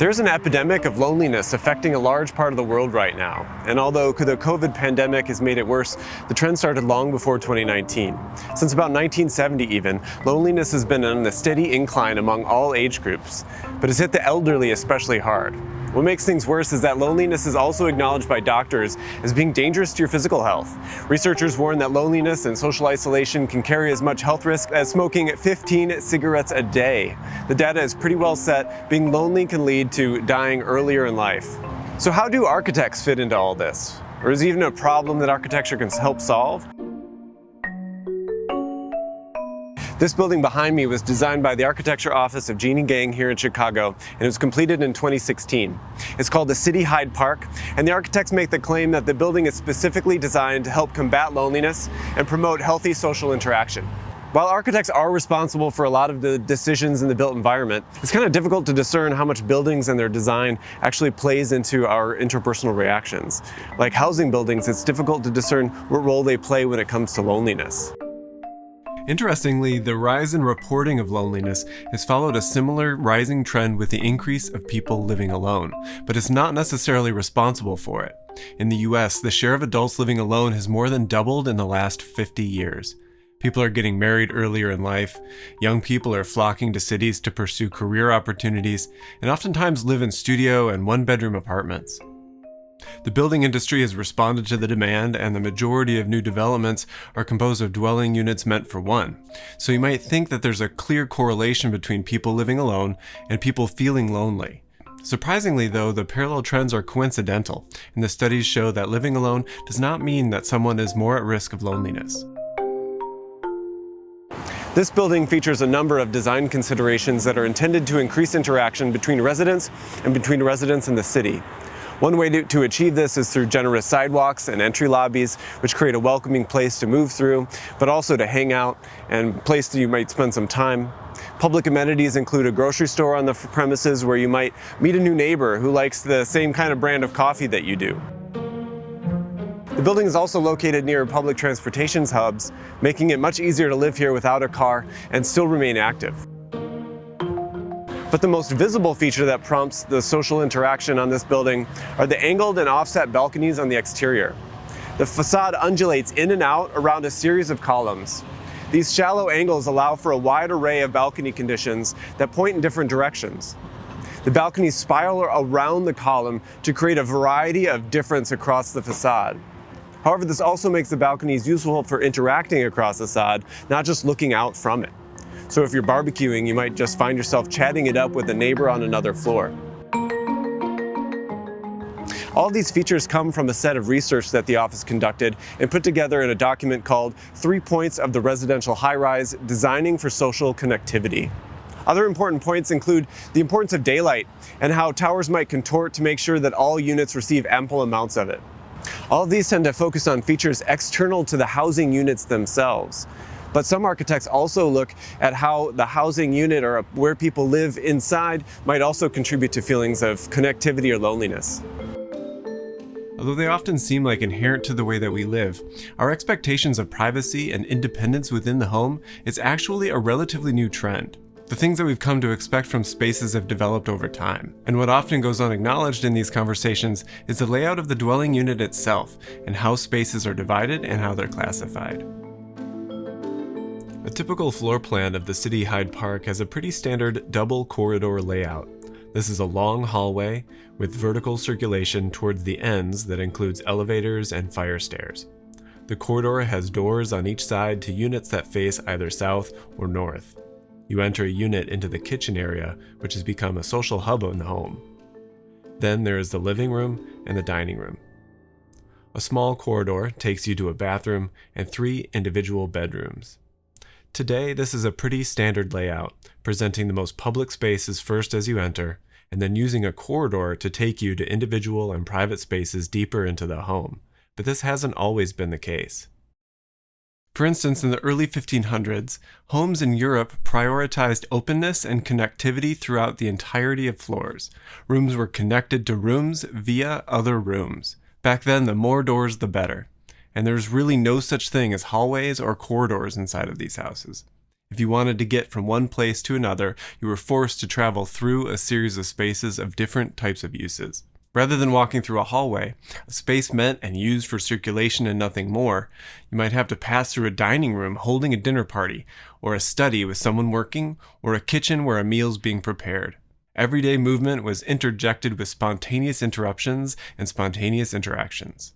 There's an epidemic of loneliness affecting a large part of the world right now. And although the COVID pandemic has made it worse, the trend started long before 2019. Since about 1970 even, loneliness has been on a steady incline among all age groups, but has hit the elderly especially hard. What makes things worse is that loneliness is also acknowledged by doctors as being dangerous to your physical health. Researchers warn that loneliness and social isolation can carry as much health risk as smoking 15 cigarettes a day. The data is pretty well set. Being lonely can lead to dying earlier in life. So how do architects fit into all this? Or is it even a problem that architecture can help solve? This building behind me was designed by the architecture office of Jeannie Gang here in Chicago, and it was completed in 2016. It's called the City Hyde Park, and the architects make the claim that the building is specifically designed to help combat loneliness and promote healthy social interaction. While architects are responsible for a lot of the decisions in the built environment, it's kind of difficult to discern how much buildings and their design actually plays into our interpersonal reactions. Like housing buildings, it's difficult to discern what role they play when it comes to loneliness. Interestingly, the rise in reporting of loneliness has followed a similar rising trend with the increase of people living alone, but is not necessarily responsible for it. In the US, the share of adults living alone has more than doubled in the last 50 years. People are getting married earlier in life, young people are flocking to cities to pursue career opportunities, and oftentimes live in studio and one-bedroom apartments. The building industry has responded to the demand, and the majority of new developments are composed of dwelling units meant for one. So you might think that there's a clear correlation between people living alone and people feeling lonely. Surprisingly though, the parallel trends are coincidental, and the studies show that living alone does not mean that someone is more at risk of loneliness. This building features a number of design considerations that are intended to increase interaction between residents and between residents in the city. One way to achieve this is through generous sidewalks and entry lobbies, which create a welcoming place to move through, but also to hang out and a place that you might spend some time. Public amenities include a grocery store on the premises where you might meet a new neighbor who likes the same kind of brand of coffee that you do. The building is also located near public transportation hubs, making it much easier to live here without a car and still remain active. But the most visible feature that prompts the social interaction on this building are the angled and offset balconies on the exterior. The facade undulates in and out around a series of columns. These shallow angles allow for a wide array of balcony conditions that point in different directions. The balconies spiral around the column to create a variety of difference across the facade. However, this also makes the balconies useful for interacting across the facade, not just looking out from it. So if you're barbecuing, you might just find yourself chatting it up with a neighbor on another floor. All these features come from a set of research that the office conducted and put together in a document called 3 Points of the Residential High-Rise, Designing for Social Connectivity. Other important points include the importance of daylight and how towers might contort to make sure that all units receive ample amounts of it. All of these tend to focus on features external to the housing units themselves. But some architects also look at how the housing unit or where people live inside might also contribute to feelings of connectivity or loneliness. Although they often seem like inherent to the way that we live, our expectations of privacy and independence within the home is actually a relatively new trend. The things that we've come to expect from spaces have developed over time. And what often goes unacknowledged in these conversations is the layout of the dwelling unit itself and how spaces are divided and how they're classified. A typical floor plan of the City Hyde Park has a pretty standard double corridor layout. This is a long hallway with vertical circulation towards the ends that includes elevators and fire stairs. The corridor has doors on each side to units that face either south or north. You enter a unit into the kitchen area, which has become a social hub in the home. Then there is the living room and the dining room. A small corridor takes you to a bathroom and 3 individual bedrooms. Today, this is a pretty standard layout, presenting the most public spaces first as you enter, and then using a corridor to take you to individual and private spaces deeper into the home. But this hasn't always been the case. For instance, in the early 1500s, homes in Europe prioritized openness and connectivity throughout the entirety of floors. Rooms were connected to rooms via other rooms. Back then, the more doors, the better. And there's really no such thing as hallways or corridors inside of these houses. If you wanted to get from one place to another, you were forced to travel through a series of spaces of different types of uses. Rather than walking through a hallway, a space meant and used for circulation and nothing more, you might have to pass through a dining room holding a dinner party, or a study with someone working, or a kitchen where a meal's being prepared. Everyday movement was interjected with spontaneous interruptions and spontaneous interactions.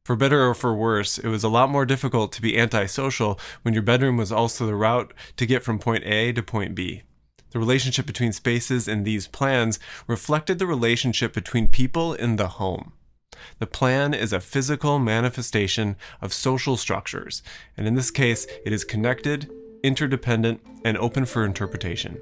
For better or for worse, it was a lot more difficult to be antisocial when your bedroom was also the route to get from point A to point B. The relationship between spaces in these plans reflected the relationship between people in the home. The plan is a physical manifestation of social structures, and in this case, it is connected, interdependent, and open for interpretation.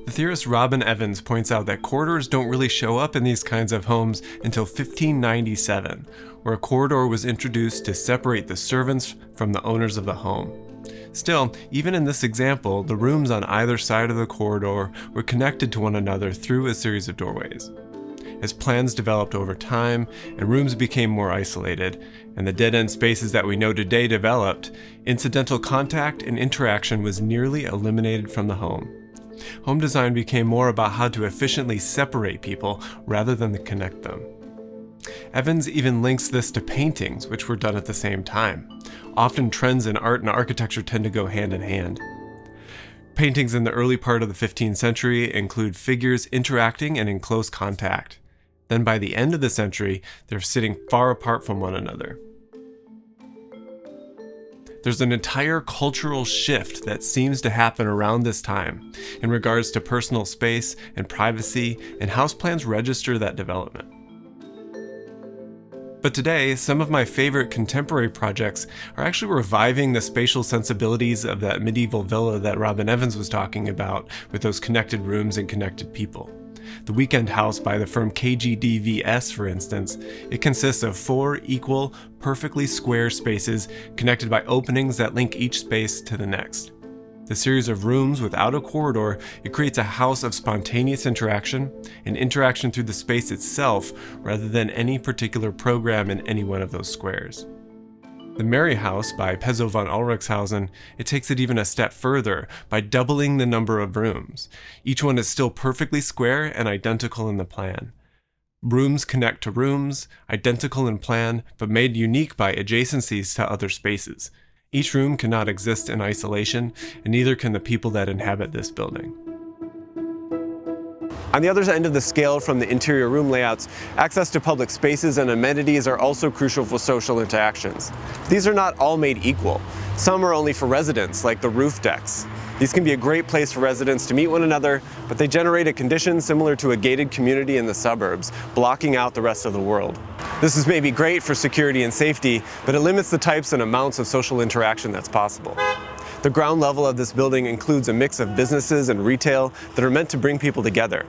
The theorist Robin Evans points out that corridors don't really show up in these kinds of homes until 1597, where a corridor was introduced to separate the servants from the owners of the home. Still, even in this example, the rooms on either side of the corridor were connected to one another through a series of doorways. As plans developed over time and rooms became more isolated, and the dead-end spaces that we know today developed, incidental contact and interaction was nearly eliminated from the home. Home design became more about how to efficiently separate people rather than to connect them. Evans even links this to paintings, which were done at the same time. Often trends in art and architecture tend to go hand in hand. Paintings in the early part of the 15th century include figures interacting and in close contact. Then by the end of the century, they're sitting far apart from one another. There's an entire cultural shift that seems to happen around this time in regards to personal space and privacy, and house plans register that development. But today, some of my favorite contemporary projects are actually reviving the spatial sensibilities of that medieval villa that Robin Evans was talking about, with those connected rooms and connected people. The Weekend House by the firm KGDVS, for instance, it consists of 4 equal, perfectly square spaces connected by openings that link each space to the next. The series of rooms without a corridor, it creates a house of spontaneous interaction, and interaction through the space itself rather than any particular program in any one of those squares. The MERI house by Pezo von Ellrichausen, it takes it even a step further by doubling the number of rooms. Each one is still perfectly square and identical in the plan. Rooms connect to rooms, identical in plan, but made unique by adjacencies to other spaces. Each room cannot exist in isolation, and neither can the people that inhabit this building. On the other end of the scale from the interior room layouts, access to public spaces and amenities are also crucial for social interactions. These are not all made equal. Some are only for residents, like the roof decks. These can be a great place for residents to meet one another, but they generate a condition similar to a gated community in the suburbs, blocking out the rest of the world. This is maybe great for security and safety, but it limits the types and amounts of social interaction that's possible. The ground level of this building includes a mix of businesses and retail that are meant to bring people together.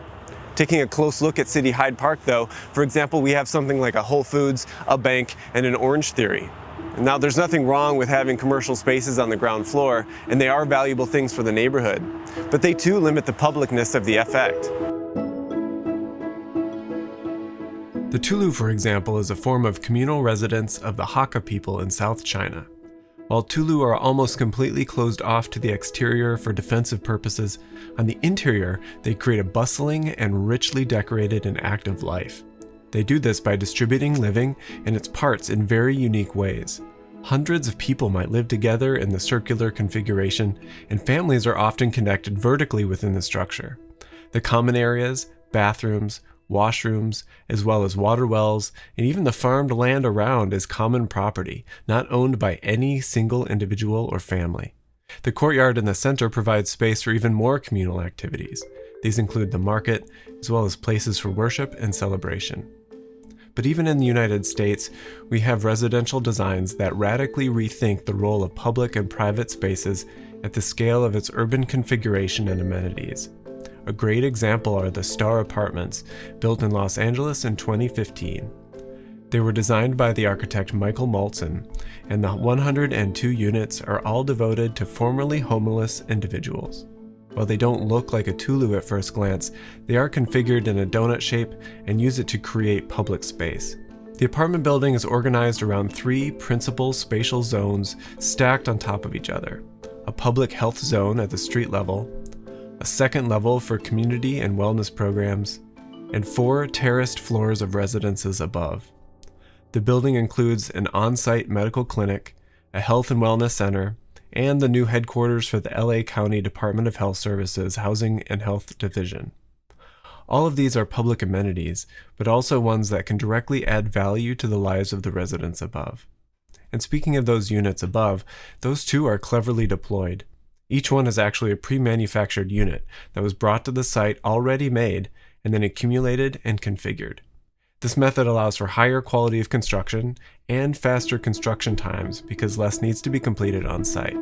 Taking a close look at City Hyde Park though, for example, we have something like a Whole Foods, a bank, and an Orange Theory. Now there's nothing wrong with having commercial spaces on the ground floor, and they are valuable things for the neighborhood, but they too limit the publicness of the effect. The Tulu, for example, is a form of communal residence of the Hakka people in South China. While Tulu are almost completely closed off to the exterior for defensive purposes, on the interior they create a bustling and richly decorated and active life. They do this by distributing living and its parts in very unique ways. Hundreds of people might live together in the circular configuration, and families are often connected vertically within the structure. The common areas, bathrooms, washrooms, as well as water wells, and even the farmed land around is common property, not owned by any single individual or family. The courtyard in the center provides space for even more communal activities. These include the market, as well as places for worship and celebration. But even in the United States, we have residential designs that radically rethink the role of public and private spaces at the scale of its urban configuration and amenities. A great example are the Star Apartments, built in Los Angeles in 2015. They were designed by the architect Michael Maltzan, and the 102 units are all devoted to formerly homeless individuals. While they don't look like a Tulu at first glance, they are configured in a donut shape and use it to create public space. The apartment building is organized around 3 principal spatial zones stacked on top of each other. public health zone at the street level, a second level for community and wellness programs, and 4 terraced floors of residences above. The building includes an on-site medical clinic, a health and wellness center, and the new headquarters for the LA County Department of Health Services Housing and Health Division. All of these are public amenities, but also ones that can directly add value to the lives of the residents above. And speaking of those units above, those too are cleverly deployed. Each one is actually a pre-manufactured unit that was brought to the site already made and then accumulated and configured. This method allows for higher quality of construction and faster construction times because less needs to be completed on site.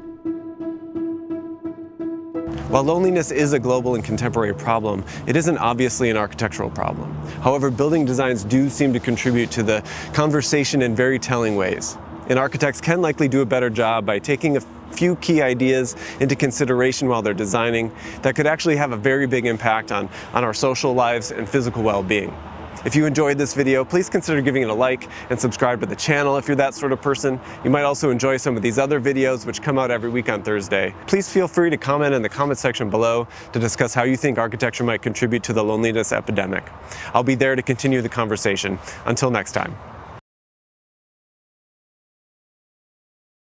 While loneliness is a global and contemporary problem, it isn't obviously an architectural problem. However, building designs do seem to contribute to the conversation in very telling ways. And architects can likely do a better job by taking a few key ideas into consideration while they're designing that could actually have a very big impact on our social lives and physical well-being. If you enjoyed this video, please consider giving it a like and subscribe to the channel if you're that sort of person. You might also enjoy some of these other videos which come out every week on Thursday. Please feel free to comment in the comment section below to discuss how you think architecture might contribute to the loneliness epidemic. I'll be there to continue the conversation. Until next time.